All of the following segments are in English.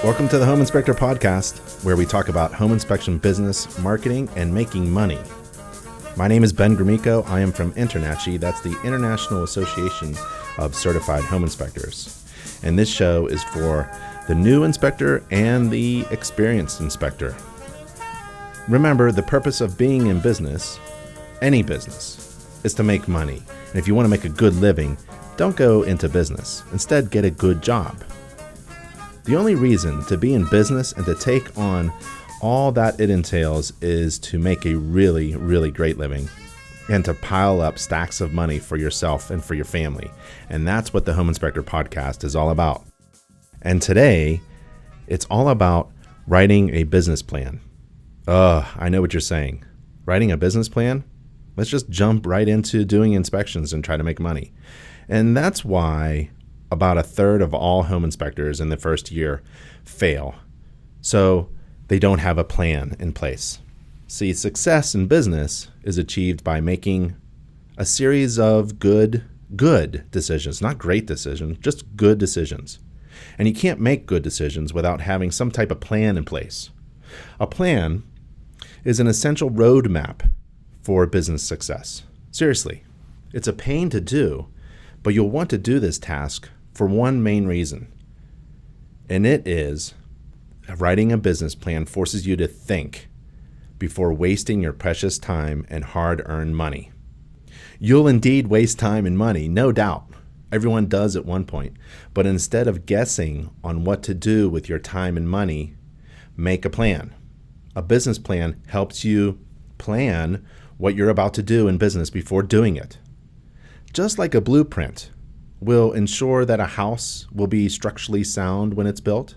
Welcome to the Home Inspector Podcast, where we talk about home inspection business, marketing, and making money. My name is Ben Gromyko. I am from InterNACHI. That's the International Association of Certified Home Inspectors. And this show is for the new inspector and the experienced inspector. Remember, the purpose of being in business, any business, is to make money. And if you want to make a good living, don't go into business. Instead, get a good job. The only reason to be in business and to take on all that it entails is to make a really, really great living and to pile up stacks of money for yourself and for your family. And that's what the Home Inspector Podcast is all about. And today, it's all about writing a business plan. I know what you're saying. Writing a business plan? Let's just jump right into doing inspections and try to make money. And that's why about a third of all home inspectors in the first year fail. So they don't have a plan in place. See, success in business is achieved by making a series of good decisions, not great decisions, just good decisions. And you can't make good decisions without having some type of plan in place. A plan is an essential roadmap for business success. Seriously, it's a pain to do, but you'll want to do this task for one main reason, and it is writing a business plan forces you to think before wasting your precious time and hard-earned money. You'll indeed waste time and money, no doubt. Everyone does at one point, but instead of guessing on what to do with your time and money, make a plan. A business plan helps you plan what you're about to do in business before doing it. Just like a blueprint will ensure that a house will be structurally sound when it's built,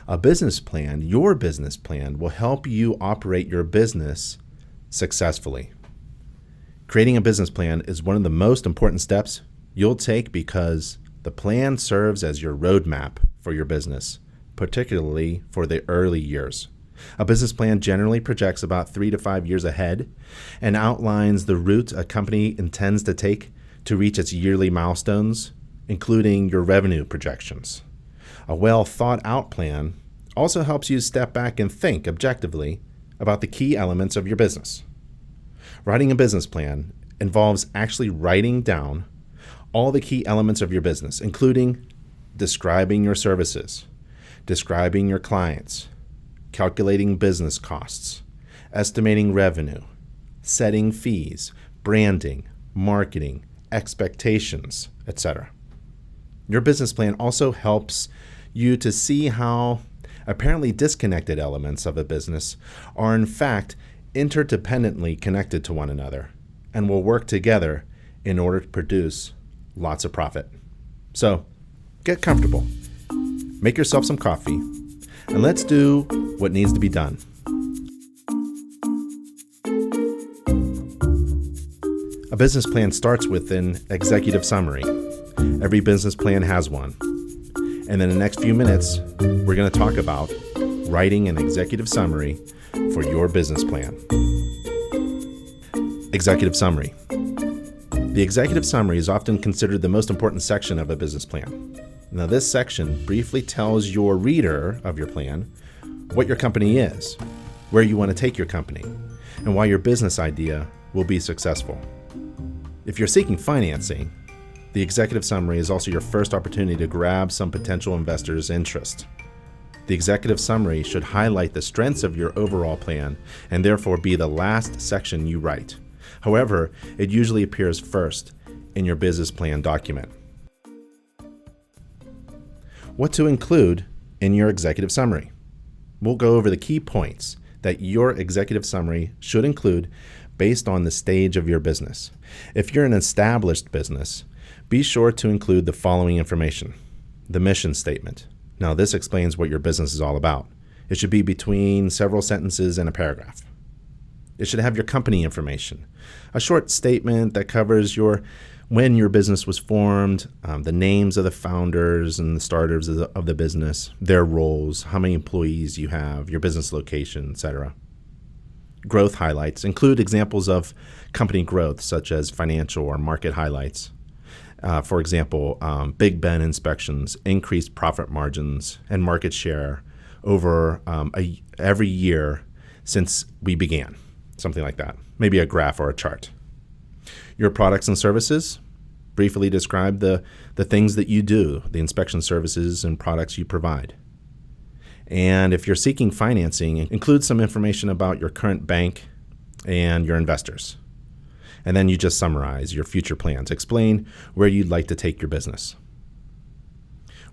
a business plan, your business plan, will help you operate your business successfully. Creating a business plan is one of the most important steps you'll take because the plan serves as your roadmap for your business, particularly for the early years. A business plan generally projects about 3 to 5 years ahead and outlines the route a company intends to take to reach its yearly milestones, including your revenue projections. A well thought out plan also helps you step back and think objectively about the key elements of your business. Writing a business plan involves actually writing down all the key elements of your business, including describing your services, describing your clients, calculating business costs, estimating revenue, setting fees, branding, marketing, expectations, etc. Your business plan also helps you to see how apparently disconnected elements of a business are in fact interdependently connected to one another and will work together in order to produce lots of profit. So, get comfortable, make yourself some coffee, and let's do what needs to be done. A business plan starts with an executive summary. Every business plan has one. And in the next few minutes, we're going to talk about writing an executive summary for your business plan. Executive summary. The executive summary is often considered the most important section of a business plan. Now, this section briefly tells your reader of your plan what your company is, where you want to take your company, and why your business idea will be successful. If you're seeking financing, the executive summary is also your first opportunity to grab some potential investors' interest. The executive summary should highlight the strengths of your overall plan and therefore be the last section you write. However, it usually appears first in your business plan document. What to include in your executive summary? We'll go over the key points that your executive summary should include based on the stage of your business. If you're an established business, be sure to include the following information. The mission statement. Now, this explains what your business is all about. It should be between several sentences and a paragraph. It should have your company information, a short statement that covers when your business was formed, the names of the founders and the starters of the business, their roles, how many employees you have, your business location, etc. Growth highlights include examples of company growth, such as financial or market highlights. For example, Big Ben inspections, increased profit margins and market share over every year since we began, something like that, maybe a graph or a chart. Your products and services, briefly describe the things that you do, the inspection services and products you provide. And if you're seeking financing, include some information about your current bank and your investors. And then you just summarize your future plans. Explain where you'd like to take your business.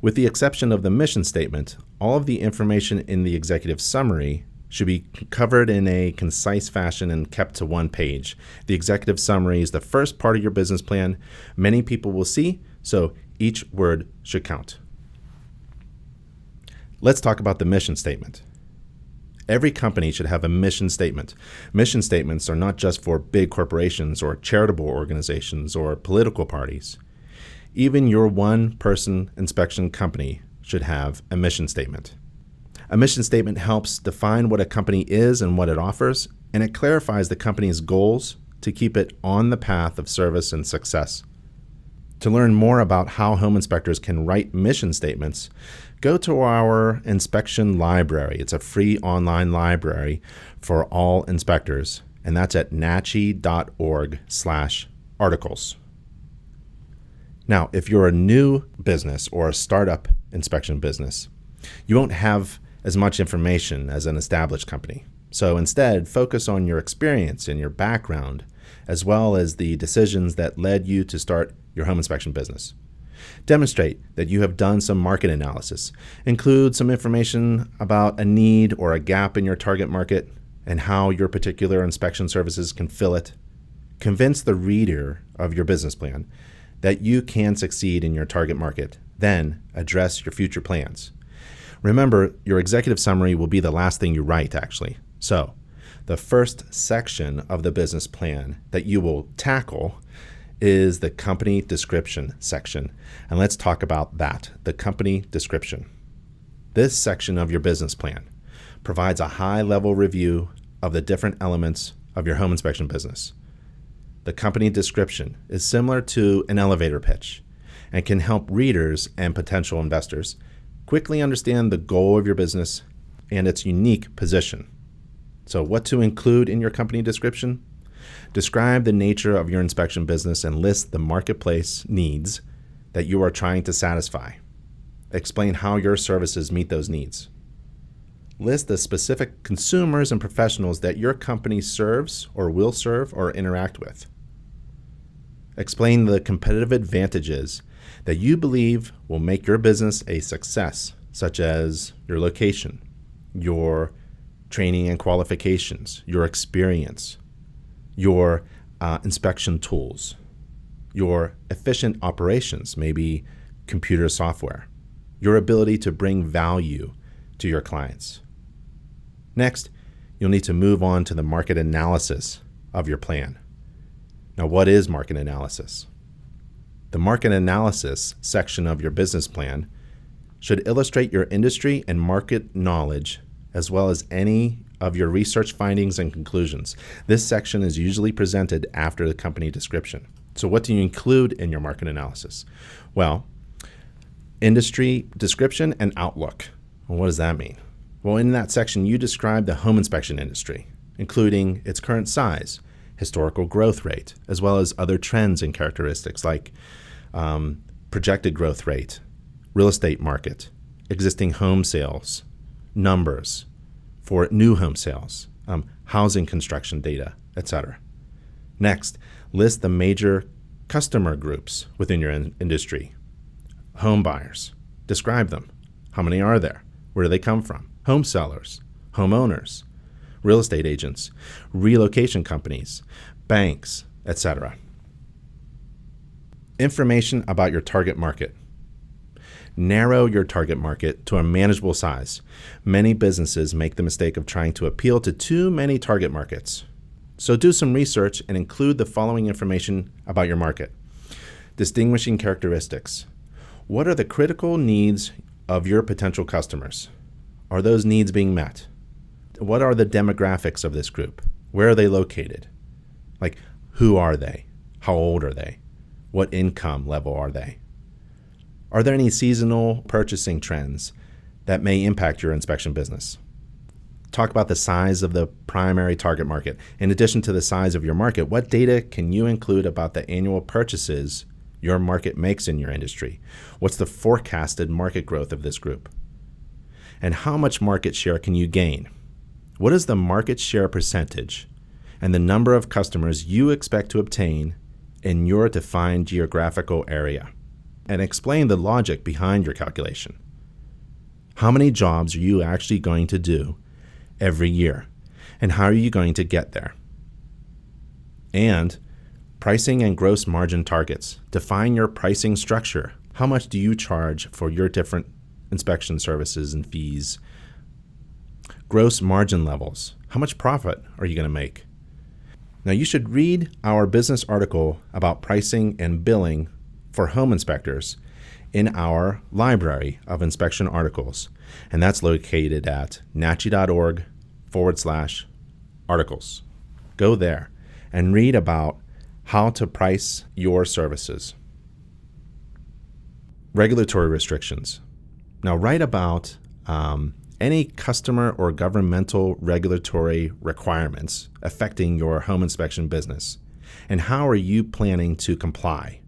With the exception of the mission statement, all of the information in the executive summary should be covered in a concise fashion and kept to one page. The executive summary is the first part of your business plan. Many people will see, so each word should count. Let's talk about the mission statement. Every company should have a mission statement. Mission statements are not just for big corporations or charitable organizations or political parties. Even your one-person inspection company should have a mission statement. A mission statement helps define what a company is and what it offers, and it clarifies the company's goals to keep it on the path of service and success. To learn more about how home inspectors can write mission statements, go to our inspection library. It's a free online library for all inspectors, and that's at nachi.org/articles. Now, if you're a new business or a startup inspection business, you won't have as much information as an established company. So instead, focus on your experience and your background, as well as the decisions that led you to start your home inspection business. Demonstrate that you have done some market analysis. Include some information about a need or a gap in your target market and how your particular inspection services can fill it. Convince the reader of your business plan that you can succeed in your target market. Then address your future plans. Remember, your executive summary will be the last thing you write, actually. So, the first section of the business plan that you will tackle is the company description section. And let's talk about that, the company description. This section of your business plan provides a high-level review of the different elements of your home inspection business. The company description is similar to an elevator pitch and can help readers and potential investors quickly understand the goal of your business and its unique position. So what to include in your company description? Describe the nature of your inspection business and list the marketplace needs that you are trying to satisfy. Explain how your services meet those needs. List the specific consumers and professionals that your company serves or will serve or interact with. Explain the competitive advantages that you believe will make your business a success, such as your location, your training and qualifications, your experience, your inspection tools, your efficient operations, maybe computer software, your ability to bring value to your clients. Next, you'll need to move on to the market analysis of your plan. Now, what is market analysis? The market analysis section of your business plan should illustrate your industry and market knowledge, as well as any of your research findings and conclusions. This section is usually presented after the company description. So what do you include in your market analysis? Well, industry description and outlook. Well, what does that mean? Well, in that section, you describe the home inspection industry, including its current size, historical growth rate, as well as other trends and characteristics like projected growth rate, real estate market, existing home sales, numbers for new home sales, housing construction data, etc. Next, list the major customer groups within your industry. Home buyers, describe them. How many are there? Where do they come from? Home sellers, homeowners, real estate agents, relocation companies, banks, etc. Information about your target market. Narrow your target market to a manageable size. Many businesses make the mistake of trying to appeal to too many target markets. So do some research and include the following information about your market. Distinguishing characteristics. What are the critical needs of your potential customers? Are those needs being met? What are the demographics of this group? Where are they located? Like, who are they? How old are they? What income level are they? Are there any seasonal purchasing trends that may impact your inspection business. Talk about the size of the primary target market. In addition to the size of your market, what data can you include about the annual purchases your market makes in your industry? What's the forecasted market growth of this group? And how much market share can you gain? What is the market share percentage and the number of customers you expect to obtain in your defined geographical area? And explain the logic behind your calculation. How many jobs are you actually going to do every year? And how are you going to get there? And pricing and gross margin targets. Define your pricing structure. How much do you charge for your different inspection services and fees? Gross margin levels. How much profit are you going to make? Now, you should read our business article about pricing and billing for home inspectors in our library of inspection articles, and that's located at nachi.org/articles. Go there and read about how to price your services. Regulatory restrictions. Now, write about any customer or governmental regulatory requirements affecting your home inspection business, and how are you planning to comply?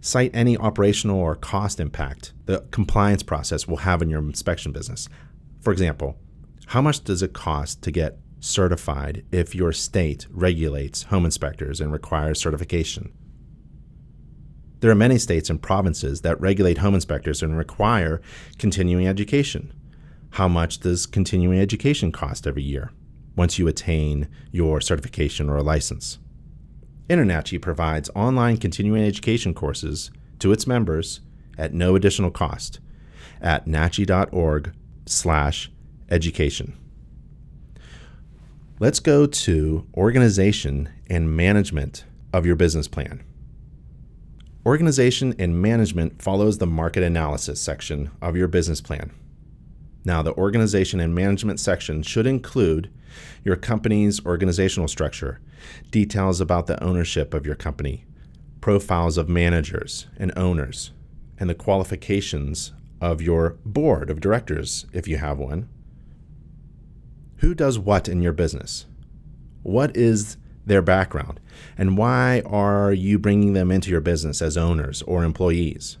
Cite any operational or cost impact the compliance process will have in your inspection business. For example, how much does it cost to get certified if your state regulates home inspectors and requires certification? There are many states and provinces that regulate home inspectors and require continuing education. How much does continuing education cost every year once you attain your certification or a license? InterNACHI provides online continuing education courses to its members at no additional cost at nachi.org/education. Let's go to organization and management of your business plan. Organization and management follows the market analysis section of your business plan. Now, the organization and management section should include your company's organizational structure, details about the ownership of your company, profiles of managers and owners, and the qualifications of your board of directors, if you have one. Who does what in your business? What is their background? And why are you bringing them into your business as owners or employees?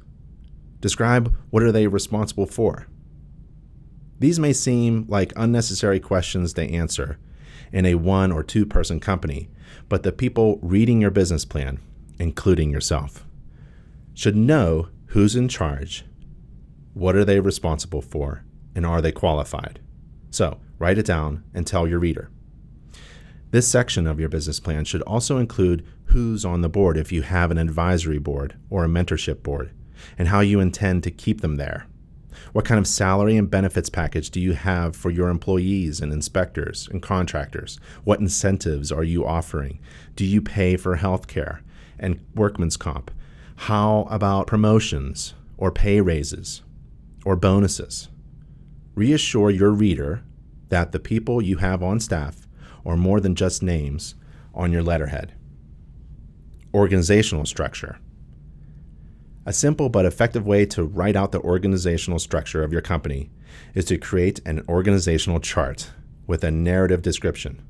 Describe what are they responsible for. These may seem like unnecessary questions to answer in a 1 or 2 person company, but the people reading your business plan, including yourself, should know who's in charge, what are they responsible for, and are they qualified. So write it down and tell your reader. This section of your business plan should also include who's on the board if you have an advisory board or a mentorship board, and how you intend to keep them there. What kind of salary and benefits package do you have for your employees and inspectors and contractors? What incentives are you offering? Do you pay for health care and workman's comp? How about promotions or pay raises or bonuses? Reassure your reader that the people you have on staff are more than just names on your letterhead. Organizational structure. A simple but effective way to write out the organizational structure of your company is to create an organizational chart with a narrative description.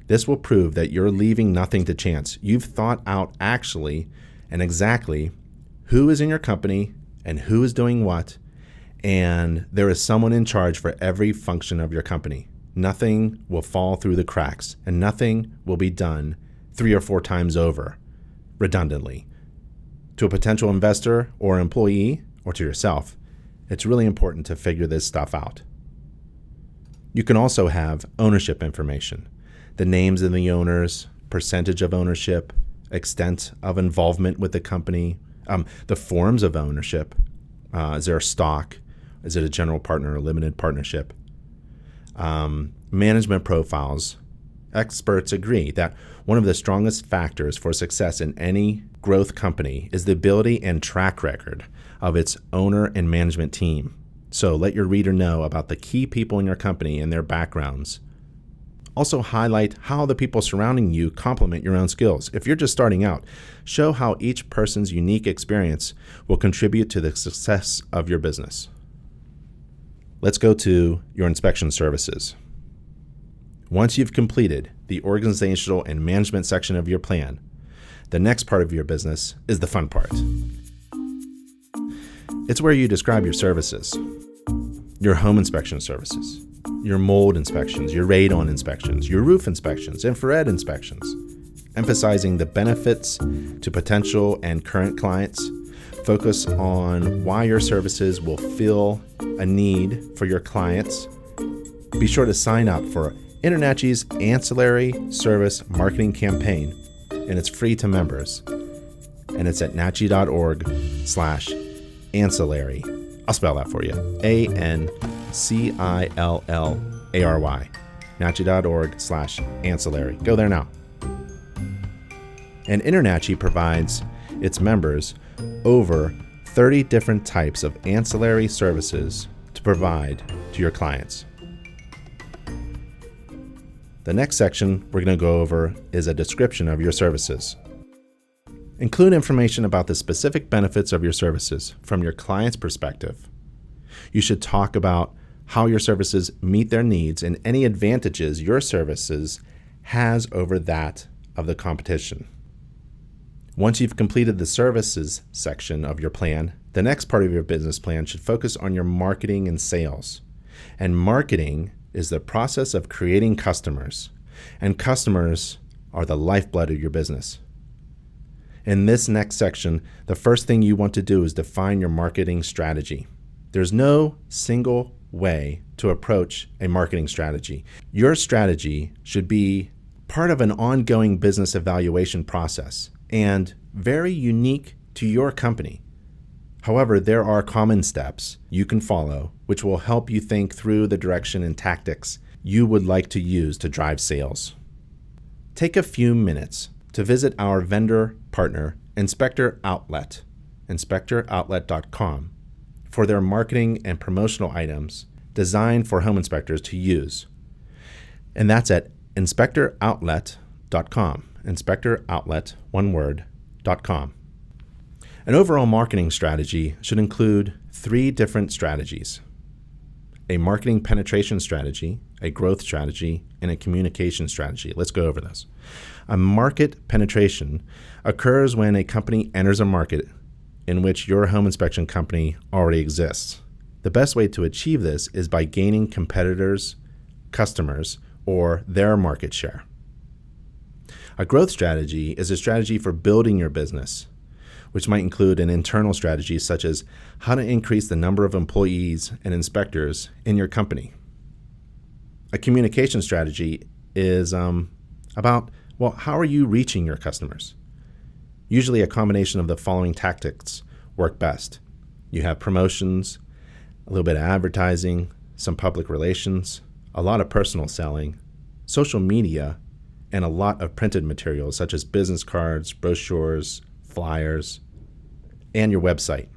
This will prove that you're leaving nothing to chance. You've thought out actually and exactly who is in your company and who is doing what, and there is someone in charge for every function of your company. Nothing will fall through the cracks, and nothing will be done 3 or 4 times over redundantly. To a potential investor or employee, or to yourself, it's really important to figure this stuff out. You can also have ownership information, the names of the owners, percentage of ownership, extent of involvement with the company, the forms of ownership. Is there a stock? Is it a general partner or limited partnership? Management profiles. Experts agree that one of the strongest factors for success in any growth company is the ability and track record of its owner and management team. So let your reader know about the key people in your company and their backgrounds. Also highlight how the people surrounding you complement your own skills. If you're just starting out, show how each person's unique experience will contribute to the success of your business. Let's go to your inspection services. Once you've completed the organizational and management section of your plan, the next part of your business is the fun part. It's where you describe your services, your home inspection services, your mold inspections, your radon inspections, your roof inspections, infrared inspections, emphasizing the benefits to potential and current clients. Focus on why your services will fill a need for your clients. Be sure to sign up for InterNACHI's Ancillary Service Marketing Campaign, and it's free to members. And it's at nachi.org/ancillary. I'll spell that for you. ANCILLARY. nachi.org/ancillary. Go there now. And InterNACHI provides its members over 30 different types of ancillary services to provide to your clients. The next section we're going to go over is a description of your services. Include information about the specific benefits of your services from your client's perspective. You should talk about how your services meet their needs and any advantages your services has over that of the competition. Once you've completed the services section of your plan, the next part of your business plan should focus on your marketing and sales. And marketing is the process of creating customers, and customers are the lifeblood of your business. In this next section, the first thing you want to do is define your marketing strategy. There's no single way to approach a marketing strategy. Your strategy should be part of an ongoing business evaluation process and very unique to your company. However, there are common steps you can follow which will help you think through the direction and tactics you would like to use to drive sales. Take a few minutes to visit our vendor partner, Inspector Outlet, inspectoroutlet.com, for their marketing and promotional items designed for home inspectors to use. And that's at inspectoroutlet.com, inspectoroutlet, one word, .com. An overall marketing strategy should include 3 different strategies: a marketing penetration strategy, a growth strategy, and a communication strategy. Let's go over this. A market penetration occurs when a company enters a market in which your home inspection company already exists. The best way to achieve this is by gaining competitors, customers, or their market share. A growth strategy is a strategy for building your business, which might include an internal strategy such as how to increase the number of employees and inspectors in your company. A communication strategy is about, how are you reaching your customers? Usually a combination of the following tactics work best. You have promotions, a little bit of advertising, some public relations, a lot of personal selling, social media, and a lot of printed materials such as business cards, brochures, flyers, and your website.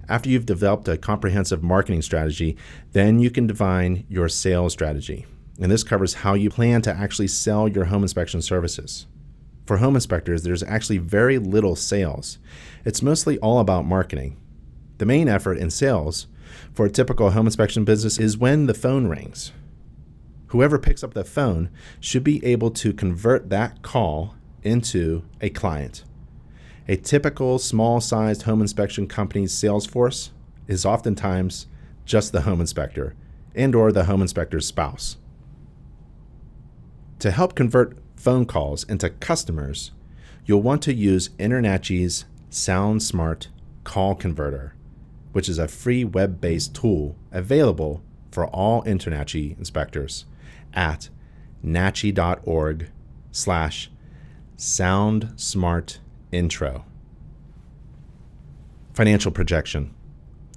After you've developed a comprehensive marketing strategy, then you can define your sales strategy. And this covers how you plan to actually sell your home inspection services. For home inspectors, there's actually very little sales. It's mostly all about marketing. The main effort in sales for a typical home inspection business is when the phone rings. Whoever picks up the phone should be able to convert that call into a client. A typical small-sized home inspection company's sales force is oftentimes just the home inspector and/or the home inspector's spouse. To help convert phone calls into customers, you'll want to use InterNACHI's SoundSmart Call Converter, which is a free web-based tool available for all InterNACHI inspectors at nachi.org/soundsmartintro. Financial projection.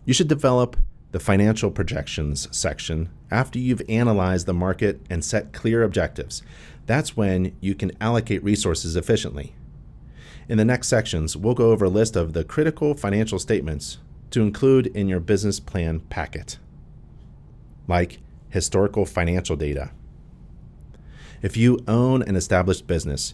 You should develop the financial projections section after you've analyzed the market and set clear objectives. That's when you can allocate resources efficiently. In the next sections, we'll go over a list of the critical financial statements to include in your business plan packet, like historical financial data. If you own an established business,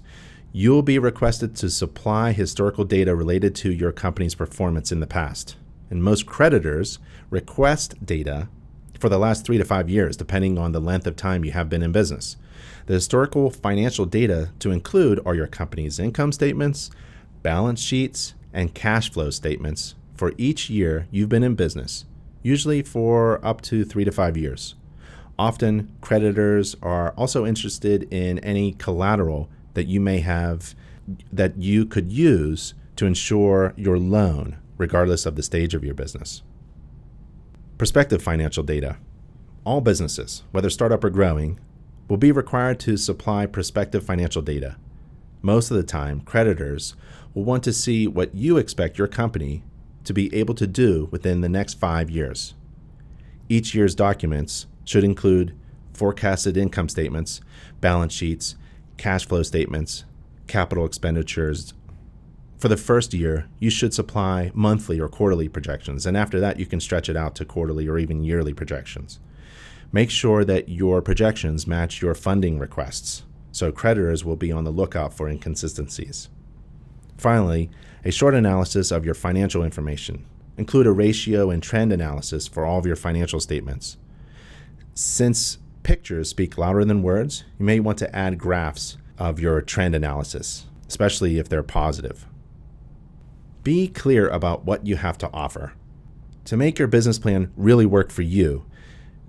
you'll be requested to supply historical data related to your company's performance in the past. And most creditors request data for the last 3 to 5 years, depending on the length of time you have been in business. The historical financial data to include are your company's income statements, balance sheets, and cash flow statements for each year you've been in business, usually for up to 3 to 5 years. Often, creditors are also interested in any collateral that you may have that you could use to ensure your loan, regardless of the stage of your business. Prospective financial data. All businesses, whether startup or growing, will be required to supply prospective financial data. Most of the time, creditors will want to see what you expect your company to be able to do within the next 5 years. Each year's documents should include forecasted income statements, balance sheets, cash flow statements, capital expenditures. For the first year, you should supply monthly or quarterly projections, and after that, you can stretch it out to quarterly or even yearly projections. Make sure that your projections match your funding requests, so creditors will be on the lookout for inconsistencies. Finally, a short analysis of your financial information. Include a ratio and trend analysis for all of your financial statements. Since pictures speak louder than words, you may want to add graphs of your trend analysis, especially if they're positive. Be clear about what you have to offer. To make your business plan really work for you,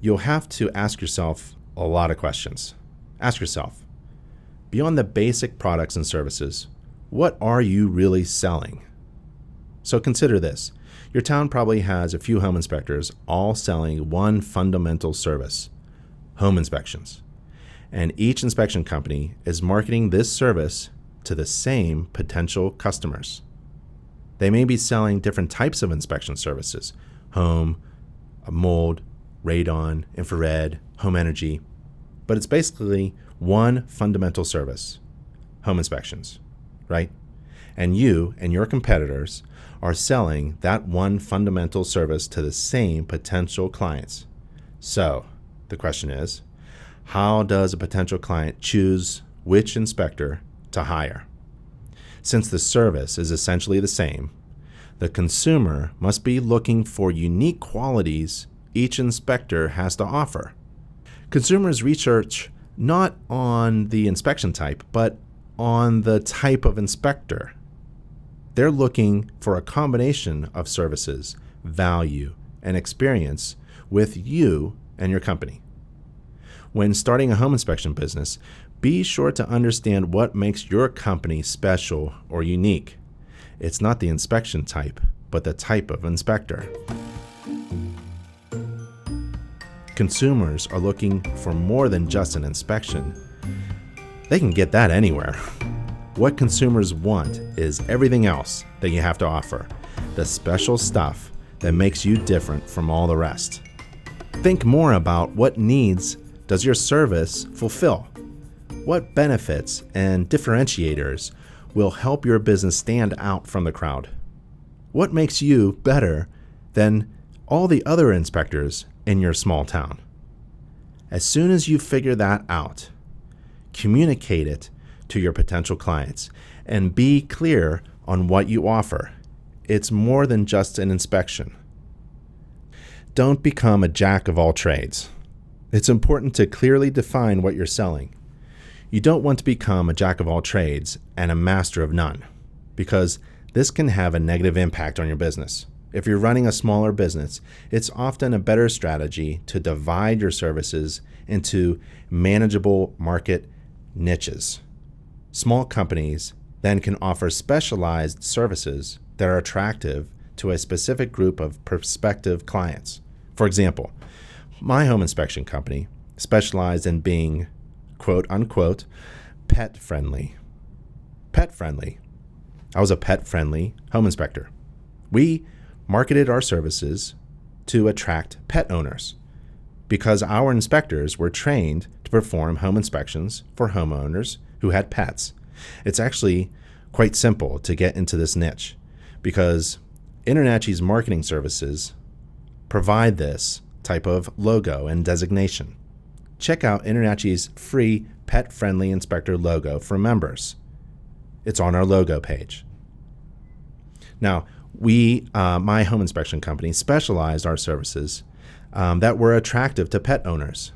you'll have to ask yourself a lot of questions. Ask yourself, beyond the basic products and services, what are you really selling? So consider this. Your town probably has a few home inspectors all selling one fundamental service, home inspections. And each inspection company is marketing this service to the same potential customers. They may be selling different types of inspection services, home, mold, radon, infrared, home energy, but it's basically one fundamental service, home inspections, right? And you and your competitors are selling that one fundamental service to the same potential clients. So the question is, how does a potential client choose which inspector to hire? Since the service is essentially the same, the consumer must be looking for unique qualities each inspector has to offer. Consumers research not on the inspection type, but on the type of inspector. They're looking for a combination of services, value, and experience with you and your company. When starting a home inspection business, be sure to understand what makes your company special or unique. It's not the inspection type, but the type of inspector. Consumers are looking for more than just an inspection. They can get that anywhere. What consumers want is everything else that you have to offer, the special stuff that makes you different from all the rest. Think more about what needs does your service fulfill? What benefits and differentiators will help your business stand out from the crowd? What makes you better than all the other inspectors in your small town? As soon as you figure that out, communicate it to your potential clients and be clear on what you offer. It's more than just an inspection. Don't become a jack of all trades. It's important to clearly define what you're selling. You don't want to become a jack of all trades and a master of none, because this can have a negative impact on your business. If you're running a smaller business, it's often a better strategy to divide your services into manageable market niches. Small companies then can offer specialized services that are attractive to a specific group of prospective clients. For example, my home inspection company specialized in being, quote unquote, pet friendly. Pet friendly. I was a pet friendly home inspector. We marketed our services to attract pet owners because our inspectors were trained to perform home inspections for homeowners who had pets. It's actually quite simple to get into this niche because InterNACHI's marketing services provide this type of logo and designation. Check out InterNACHI's free pet-friendly inspector logo for members. It's on our logo page. Now, my home inspection company specialized our services that were attractive to pet owners.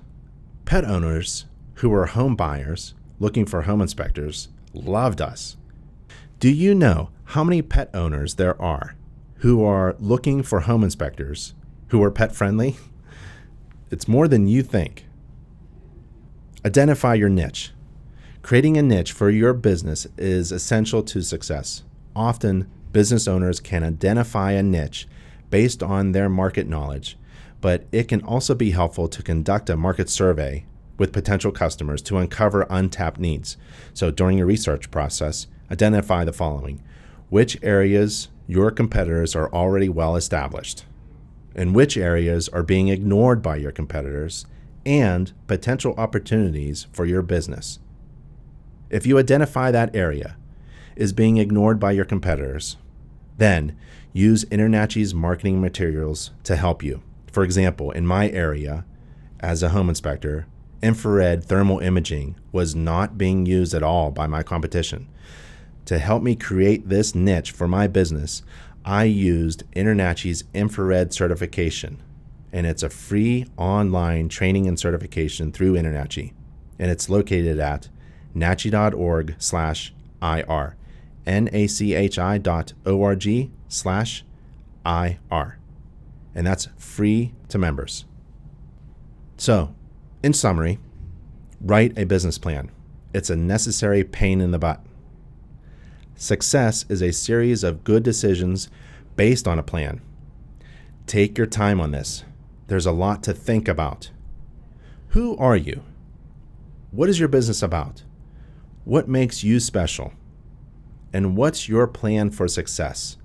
Pet owners who were home buyers looking for home inspectors loved us. Do you know how many pet owners there are who are looking for home inspectors who are pet friendly? It's more than you think. Identify your niche. Creating a niche for your business is essential to success. Often, business owners can identify a niche based on their market knowledge, but it can also be helpful to conduct a market survey with potential customers to uncover untapped needs. So during your research process, identify the following: which areas your competitors are already well established, and which areas are being ignored by your competitors, and potential opportunities for your business. If you identify that area is being ignored by your competitors, then use InterNACHI's marketing materials to help you. For example, in my area, as a home inspector, infrared thermal imaging was not being used at all by my competition. To help me create this niche for my business, I used InterNACHI's infrared certification, and it's a free online training and certification through InterNACHI, and it's located at nachi.org/IR, nachi.org/IR, and that's free to members. So, in summary, write a business plan. It's a necessary pain in the butt. Success is a series of good decisions based on a plan. Take your time on this. There's a lot to think about. Who are you? What is your business about? What makes you special? And what's your plan for success?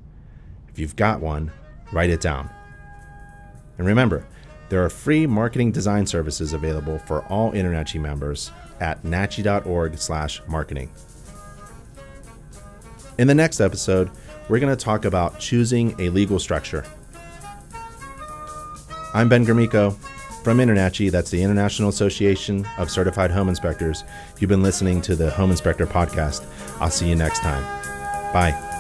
If you've got one, write it down. And remember, there are free marketing design services available for all InterNACHI members at nachi.org/marketing. In the next episode, we're going to talk about choosing a legal structure. I'm Ben Grimico from InterNACHI, that's the International Association of Certified Home Inspectors. You've been listening to the Home Inspector Podcast. I'll see you next time. Bye.